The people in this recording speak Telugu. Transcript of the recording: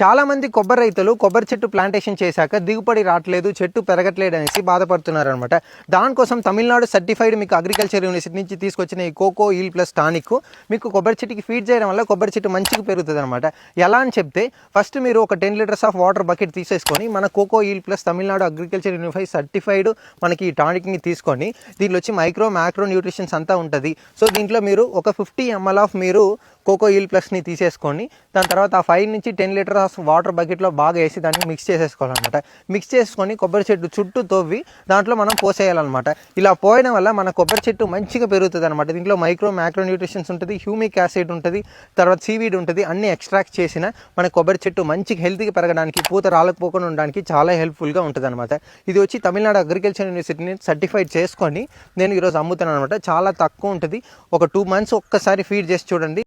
చాలా మంది కొబ్బరి రైతులు కొబ్బరి చెట్టు ప్లాంటేషన్ చేశాక దిగుబడి రావట్లేదు, చెట్టు పెరగట్లేదు అనేసి బాధపడుతున్నారనమాట. దానికోసం తమిళనాడు సర్టిఫైడ్ మీకు అగ్రికల్చర్ యూనివర్సిటీ నుంచి తీసుకొచ్చిన ఈ కోకో ఈల్ ప్లస్ టానిక్ మీకు కొబ్బరి చెట్టుకి ఫీడ్ చేయడం వల్ల కొబ్బరి చెట్టు మంచిగా పెరుగుతుంది అనమాట. ఎలా అని చెప్తే ఫస్ట్ మీరు ఒక 10 లీటర్స్ ఆఫ్ వాటర్ బకెట్ తీసేసుకొని మన కోకో ఈల్ plus Tamil Nadu agriculture university certified మనకి ఈ టానిక్ని తీసుకొని దీంట్లో వచ్చి మైక్రో న్యూట్రిషన్స్ అంతా ఉంటుంది. సో దీంట్లో మీరు ఒక 50 ml ఆఫ్ మీరు కోకో ఈల్ ప్లస్ని తీసేసుకొని దాని తర్వాత ఆ 5 నుంచి 10 లీటర్స్ వాటర్ బకెట్లో బాగా వేసి దాన్ని మిక్స్ చేసేసుకోవాలన్నమాట. మిక్స్ చేసుకొని కొబ్బరి చెట్టు చుట్టూ తవ్వి దాంట్లో మనం పోసేయాలన్నమాట. ఇలా పోయడం వల్ల మన కొబ్బరి చెట్టు మంచిగా పెరుగుతుంది అనమాట. దీంట్లో మైక్రో న్యూట్రిషన్స్ ఉంటుంది, హ్యూమిక్ యాసిడ్ ఉంటుంది, తర్వాత సీవీడ్ ఉంటుంది. అన్ని ఎక్స్ట్రాక్ట్ చేసిన మన కొబ్బరి చెట్టు మంచిగా హెల్తీగా పెరగడానికి, పూత రాలకపోకుండా ఉండడానికి చాలా హెల్ప్ఫుల్గా ఉంటుంది అనమాట. ఇది వచ్చి తమిళనాడు అగ్రికల్చర్ యూనివర్సిటీని సర్టిఫైడ్ చేసుకొని నేను ఈరోజు అమ్ముతాను అనమాట. చాలా తక్కువ ఉంటుంది. ఒక 2 months ఒక్కసారి ఫీడ్ చేసి చూడండి,